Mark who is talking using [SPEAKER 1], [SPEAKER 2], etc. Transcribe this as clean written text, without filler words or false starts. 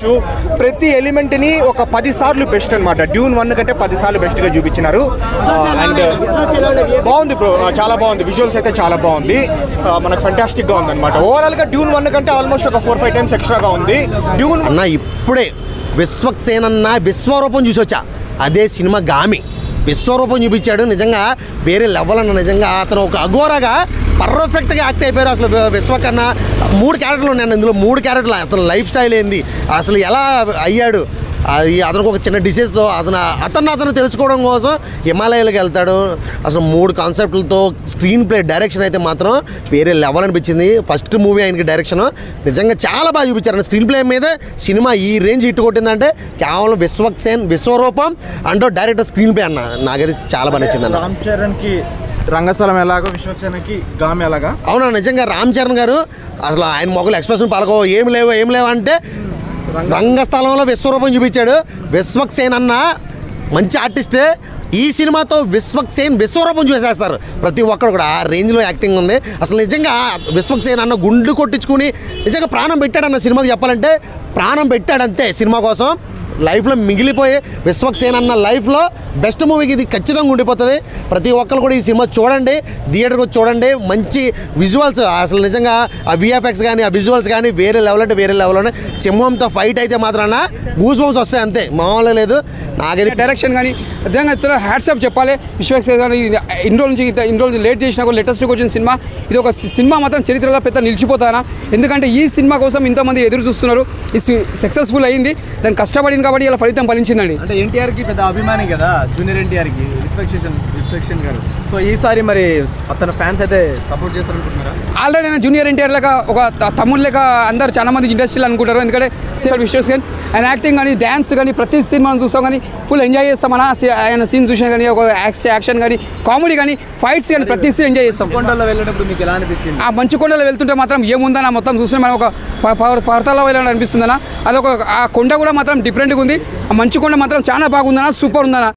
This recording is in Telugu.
[SPEAKER 1] కావచ్చు, ప్రతి ఎలిమెంట్ని ఒక 10 సార్లు బెస్ట్ అనమాట. డ్యూన్ 1 కంటే 10 సార్లు బెస్ట్గా చూపించినారు. అండ్ బాగుంది బ్రో, చాలా బాగుంది. విజువల్స్ అయితే చాలా బాగుంది, మనకు ఫెంటాస్టిక్గా ఉంది అనమాట. ఓవరాల్గా డ్యూన్ 1 కంటే ఆల్మోస్ట్ ఒక 4-5 టైమ్స్ ఎక్స్ట్రాగా ఉంది. డ్యూన్
[SPEAKER 2] అన్న ఇప్పుడే విశ్వక్సేన్ అన్న విశ్వరూపం చూసొచ్చా. అదే సినిమా గామి విశ్వరూపం చూపించాడు. నిజంగా వేరే లెవెల్ అన్న. నిజంగా అతను ఒక అఘోరగా పర్ఫెక్ట్గా యాక్ట్ అయిపోయారు. అసలు విశ్వకన్నా 3 క్యారెక్టర్లు ఉన్నాయి ఇందులో. 3 క్యారెక్టర్లు. అతను లైఫ్ స్టైల్ ఏంది, అసలు ఎలా అయ్యాడు, అది అతనికి ఒక చిన్న డిసీజ్తో అతను తెలుసుకోవడం కోసం హిమాలయాలకు వెళ్తాడు. అసలు 3 కాన్సెప్ట్లతో స్క్రీన్ ప్లే డైరెక్షన్ అయితే మాత్రం వేరే లెవెల్ అనిపించింది. ఫస్ట్ మూవీ ఆయనకి డైరెక్షన్ నిజంగా చాలా బాగా చూపించారు. స్క్రీన్ ప్లే మీద సినిమా ఈ రేంజ్ హిట్ కొట్టిందంటే కేవలం విశ్వక్సేన్ విశ్వరూపం అంటూ డైరెక్టర్ స్క్రీన్ ప్లే అన్న నాకైతే చాలా బాగా నచ్చింది అన్న.
[SPEAKER 3] రామ్ చరణ్కి రంగస్థలం ఎలాగో విశ్వక్సేన్కి గామి ఎలాగా.
[SPEAKER 2] అవునా నిజంగా రామ్ చరణ్ గారు అసలు ఆయన మొగలు ఎక్స్ప్రెషన్ పలకో ఏం లేవు అంటే రంగస్థలంలో విశ్వరూపం చూపించాడు. విశ్వక్సేన్ అన్న మంచి ఆర్టిస్టే. ఈ సినిమాతో విశ్వక్సేన్ విశ్వరూపం చూసేస్తారు ప్రతి ఒక్కరు కూడా. ఆ రేంజ్లో యాక్టింగ్ ఉంది. అసలు నిజంగా విశ్వక్సేన్ అన్న గుండు కొట్టించుకుని నిజంగా ప్రాణం పెట్టాడన్న సినిమాకి. చెప్పాలంటే ప్రాణం పెట్టాడంతే సినిమా కోసం. లైఫ్లో మిగిలిపోయి విశ్వక్సేన్ అన్న లైఫ్లో బెస్ట్ మూవీకి ఇది ఖచ్చితంగా ఉండిపోతుంది. ప్రతి ఒక్కరు కూడా ఈ సినిమా చూడండి, థియేటర్కి వచ్చి చూడండి. మంచి విజువల్స్ అసలు నిజంగా ఆ విఎఫ్ఎక్స్ కానీ ఆ విజువల్స్ కానీ వేరే లెవెల్ అంటే వేరే లెవెల్లోనే. సింహంతో ఫైట్ అయితే మాత్రాన గూస్ బంప్స్ వస్తాయి అంతే, మామూలుగా లేదు. నాకైతే
[SPEAKER 4] డైరెక్షన్ కానీ నిజంగా హ్యాట్సాప్ చెప్పాలి విశ్వక్సేన్ కానీ. ఇన్ని రోజులు లేట్ చేసినా కూడా లేటెస్ట్గా వచ్చిన సినిమా ఇది. ఒక సినిమా మాత్రం చరిత్రలో పెద్ద నిలిచిపోతానా, ఎందుకంటే ఈ సినిమా కోసం ఇంతమంది ఎదురు చూస్తున్నారు. ఇది సక్సెస్ఫుల్ అయింది, దాన్ని కష్టపడింది కాబట్టి ఇలా ఫలితం ఫలించిందండి.
[SPEAKER 3] అంటే ఎన్టీఆర్కి పెద్ద అభిమాని కదా జూనియర్ ఎన్టీఆర్కి విశ్వక్సేన్ గారు. సో ఈసారి మరి అతను ఫ్యాన్స్ అయితే సపోర్ట్ చేస్తారనుకుంటున్నారా?
[SPEAKER 4] ఆల్రెడీ నేను జూనియర్ ఎన్టీఆర్ లెక్క ఒక తమ్ముడు లెక్క అందరు చాలా మంది ఇండస్ట్రీలో అనుకుంటారు. ఎందుకంటే విశ్వక్సేన్ ఆయన యాక్టింగ్ కానీ డ్యాన్స్ కానీ ప్రతి సినిమాను చూస్తాం కానీ ఫుల్ ఎంజాయ్ చేస్తాం. ఆయన సీన్స్ చూసినా కానీ ఒక యాక్షన్ కానీ కామెడీ కానీ ఫైట్స్ కానీ ప్రతి సీన్ ఎంజాయ్ చేస్తాం.
[SPEAKER 3] కొండలో వెళ్ళినప్పుడు మీకు ఎలా అనిపించింది?
[SPEAKER 4] ఆ మంచు కొండలో వెళ్తుంటే మాత్రం ఏముందన్న మొత్తం చూస్తే మనం ఒక పర్వతాల్లో వెళ్ళాలని అనిపిస్తుందన్న. అదొక ఆ కొండ కూడా మాత్రం డిఫరెంట్గా ఉంది. ఆ మంచు కొండ మాత్రం చాలా బాగుందన్న, సూపర్ ఉందన్న.